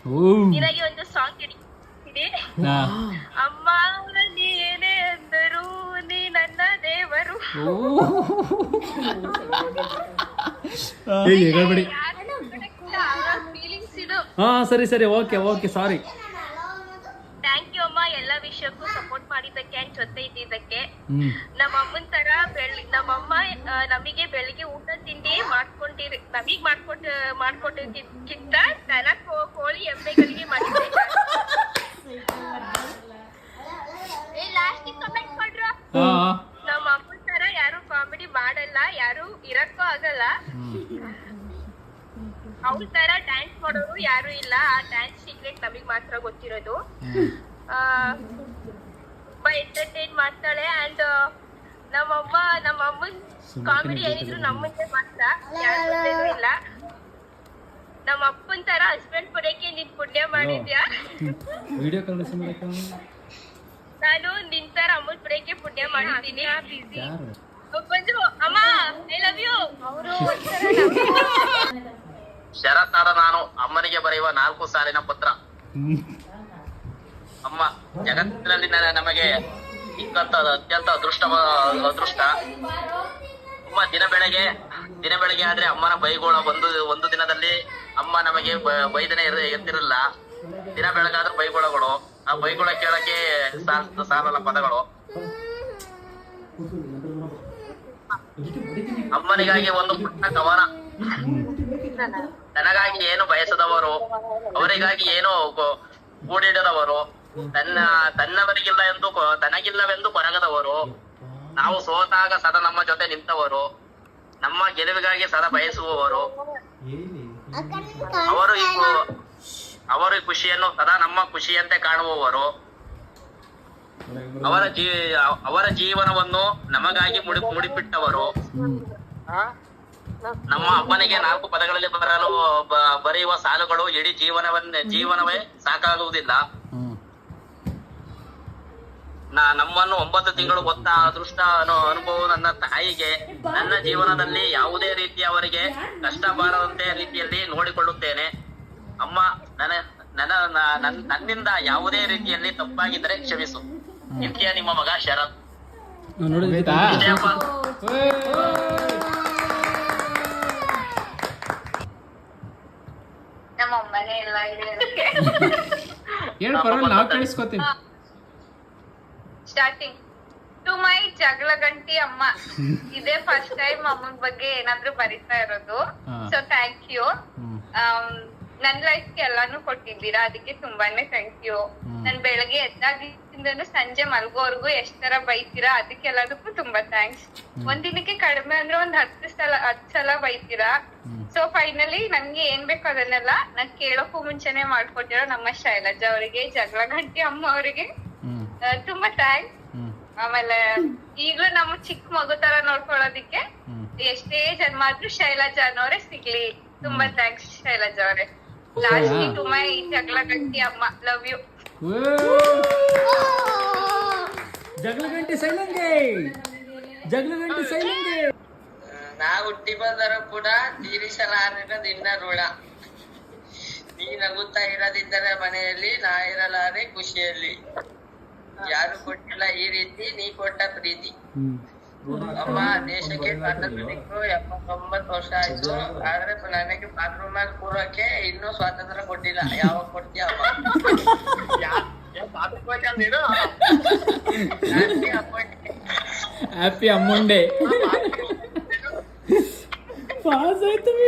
ನಿನಗೆ ಒಂದು ಸಾಂಗ್ ಇಡಿ. ಅಮ್ಮ ನೀನೇ ಅಂದರು ನೀ ನನ್ನ ದೇವರು. ಫೀಲಿಂಗ್ಸ್ ಇದು. ಸರಿ ಓಕೆ ಸಾರಿ. ಥ್ಯಾಂಕ್ ಯು ಅಮ್ಮ, ಎಲ್ಲ ವಿಷಯಕ್ಕೂ ಸಪೋರ್ಟ್ ಮಾಡಿದ್ದಕ್ಕೆ ಅಂಡ್ ಜೊತೆ ಇದ್ದಿದ್ದಕ್ಕೆ. ನಮ್ಮ ಅಮ್ಮನ ತರ ನಮ್ಮಮ್ಮ ನಮಗೆ ಬೆಳಿಗ್ಗೆ ಊಟ ತಿಂಡಿ ನಮಗ್ ಮಾಡ್ಕೊಟ್ಟಿದ್ಕಿಂತ ದನ ಕೋಳಿ ಎಮ್ಮೆಗಳಿಗೆ ಮಾಡಿದ್ದೆ. ಲಾಸ್ಟ್ ಕಮೆಂಟ್ ಮಾಡ್ರ. ನಮ್ಮ ಅಮ್ಮನ ತರ ಯಾರು ಕಾಮಿಡಿ ಮಾಡಲ್ಲ, ಯಾರು ಇರಕ್ಕೂ ಆಗಲ್ಲ. ಅವ್ರ ತರ ಡ್ಯಾನ್ಸ್ ಮಾಡೋರು ಯಾರು ಇಲ್ಲ. ಆ ಡ್ಯಾನ್ಸ್ ಸೀಕ್ರೆಟ್ ನಮಗ್ ಮಾತ್ರ ಗೊತ್ತಿರೋದು. ತುಂಬಾ ಎಂಟರ್ಟೈನ್ ಮಾಡ್ತಾಳೆ. ಅಂಡ್ ನಮ್ಮಮ್ಮನ್ ಕಾಮಿಡಿ ಏನಿದ್ರು ನಮ್ಮಂತೆ ಮಾತ್ರ, ಯಾರು ಇಲ್ಲ. ನಮ್ಮ ಅಪ್ಪನ ತರ ಹಸ್ಬೆಂಡ್ ಪಡೆಯಕ್ಕೆ ನೀನ್ ಪುಣ್ಯ ಮಾಡಿದ್ಯಾ. ನಾನು ನಿನ್ ತರ ಅಮ್ಮನ್ ಪಡೆಯಕ್ಕೆ ಪುಣ್ಯ ಮಾಡಿದ್ದೀನಿ. ಬಂದು ಅಮ್ಮ ಐ ಲವ್ ಯು. ಶರತ್ನಾದ ನಾನು ಅಮ್ಮನಿಗೆ ಬರೆಯುವ 4 ಸಾಲಿನ ಪತ್ರ. ಅಮ್ಮ, ಜಗತ್ತಿನಲ್ಲಿ ನಮಗೆ ಸಿಕ್ಕಂತ ಅತ್ಯಂತ ಅದೃಷ್ಟ. ಅಮ್ಮ, ದಿನ ಬೆಳಗ್ಗೆ ಆದ್ರೆ ಅಮ್ಮನ ಬೈಗೋಳ ಒಂದು ದಿನದಲ್ಲಿ ಅಮ್ಮ ನಮಗೆ ಬೈದನೆ ಎತ್ತಿರಲಿಲ್ಲ. ದಿನ ಬೆಳಗಾದ್ರೆ ಬೈಗೋಳಗಳು. ಆ ಬೈಗೋಳ ಕೇಳಕ್ಕೆ ಸಾಲಲ್ಲ ಪದಗಳು. ಅಮ್ಮನಿಗಾಗಿ ಒಂದು ಪುಟ್ಟ ಕವನ. ತನಗಾಗಿ ಏನು ಬಯಸದವರು, ಅವರಿಗಾಗಿ ಏನು ಕೂಡಿಡದವರು, ತನಗಿಲ್ಲವೆಂದು ಕೊರಗದವರು, ನಾವು ಸೋತಾಗ ಸದಾ ನಮ್ಮ ಜೊತೆ ನಿಂತವರು, ನಮ್ಮ ಗೆಲುವಿಗಾಗಿ ಸದಾ ಬಯಸುವವರು, ಅವರು ಈ ಖುಷಿಯನ್ನು ಸದಾ ನಮ್ಮ ಖುಷಿಯಂತೆ ಕಾಣುವವರು, ಅವರ ಜೀವನವನ್ನು ನಮಗಾಗಿ ಮುಡಿಪಿಟ್ಟವರು. ನಮ್ಮ ಅಮ್ಮನಿಗೆ 4 ಪದಗಳಲ್ಲಿ ಬರೆಯುವ ಸಾಲುಗಳು ಇಡೀ ಜೀವನವೇ ಸಾಕಾಗುವುದಿಲ್ಲ. ನಮ್ಮನ್ನು 9 ತಿಂಗಳು ಹೊತ್ತ ಅದೃಷ್ಟ ಅನುಭವ ನನ್ನ ತಾಯಿಗೆ ನನ್ನ ಜೀವನದಲ್ಲಿ ಯಾವುದೇ ರೀತಿಯ ಅವರಿಗೆ ಕಷ್ಟ ಬಾರದಂತೆ ರೀತಿಯಲ್ಲಿ ನೋಡಿಕೊಳ್ಳುತ್ತೇನೆ. ಅಮ್ಮ, ನನ್ನಿಂದ ಯಾವುದೇ ರೀತಿಯಲ್ಲಿ ತಪ್ಪಾಗಿದ್ದರೆ ಕ್ಷಮಿಸು. ಇಂತಿಯ ನಿಮ್ಮ ಮಗ ಶರತ್. ನಮ್ಮ ಅಮ್ಮನೇ ಎಲ್ಲ ಸ್ಟಾರ್ಟಿಂಗ್ ಟು ಮೈ ಜಗಳ ಗಂಟಿ ಅಮ್ಮ. ಇದೇ ಫಸ್ಟ್ ಟೈಮ್ ಅಮ್ಮನ ಬಗ್ಗೆ ಏನಾದ್ರು ಬರಿತಾ ಇರೋದು. So thank you. ನನ್ ಲೈಫ್ಗೆ ಎಲ್ಲಾನು ಕೊಟ್ಟಿದ್ದೀರಾ, ಅದಕ್ಕೆ ತುಂಬಾನೇ ಥ್ಯಾಂಕ್ ಯು. ನನ್ ಬೆಳಗ್ಗೆ ಎದ್ದಾಗಿಂದ ಸಂಜೆ ಮಲ್ಗೋವರ್ಗು ಎಷ್ಟ್ ತರ ಬೈತೀರಾ, ಅದಕ್ಕೆಲ್ಲದಕ್ಕೂ ತುಂಬಾ ಥ್ಯಾಂಕ್ಸ್. ಒಂದಿನಕ್ಕೆ ಕಡಿಮೆ ಅಂದ್ರೆ 10 ಸಲ ಬೈತೀರಾ. ಸೊ ಫೈನಲಿ ನನ್ಗೆ ಏನ್ ಬೇಕು ಅದನ್ನೆಲ್ಲ ನಾನ್ ಕೇಳೋಕ್ಕೂ ಮುಂಚೆನೆ ಮಾಡ್ಕೊಟ್ಟಿರೋ ನಮ್ಮ ಶೈಲಜಾ ಅವರಿಗೆ, ಜಗಳ ಗಂಟಿ ಅಮ್ಮ ಅವರಿಗೆ ತುಂಬಾ ಥ್ಯಾಂಕ್ಸ್. ಆಮೇಲೆ ಈಗ್ಲೂ ನಮ್ಮ ಚಿಕ್ಕ ಮಗು ತರ ನೋಡ್ಕೊಳ್ಳೋದಿಕ್ಕೆ ಎಷ್ಟೇ ಜನ್ಮ ಆದ್ರೂ ಶೈಲಜಾ ಅನ್ನೋರೆ ಸಿಗ್ಲಿ. ತುಂಬಾ ಥ್ಯಾಂಕ್ಸ್ ಶೈಲಜಾ ಅವರೇ. ಲಾಸ್ಟ್ ಟು ಮೈ ಜಗಳ ಗಂಟಿ ಅಮ್ಮ, ಲವ್ ಯು. ಜಗಳಗಂಟಿ ಸೈಲಂಗೆ. ನಾ ಹುಟ್ಟಿ ಬಂದರೂ ಕೂಡ ತೀರಿಸಲಾರಿನ ನಿನ್ನ ಋಣ. ನೀ ನಗುತ್ತಾ ಇರದಿದ್ದರೆ ಮನೆಯಲ್ಲಿ, ನಾ ಇರಲಾರೆ ಖುಷಿಯಲ್ಲಿ. ಯಾರು ಕೊಟ್ಟಿಲ್ಲ ಈ ರೀತಿ ನೀ ಕೊಟ್ಟ ಪ್ರೀತಿ. ಅಮ್ಮ, ದೇಶಕ್ಕೆ ಸ್ವಾತಂತ್ರ್ಯ ಸಿಕ್ಕು 79 ವರ್ಷ ಆಯ್ತು. ಆದ್ರೆ ನನಗೆ ಬಾತ್ರೂಮ್ ಆಗಿ ಕೂರಕ್ಕೆ ಇನ್ನೂ ಸ್ವಾತಂತ್ರ್ಯ ಕೊಟ್ಟಿಲ್ಲ. ಯಾವಾಗ ಕೊಡ್ತೀಯ ಅಮ್ಮ? ಹ್ಯಾಪಿ ಅಮ್ಮಂಡೆ. ಪಾಸ್ ಆಯ್ತು.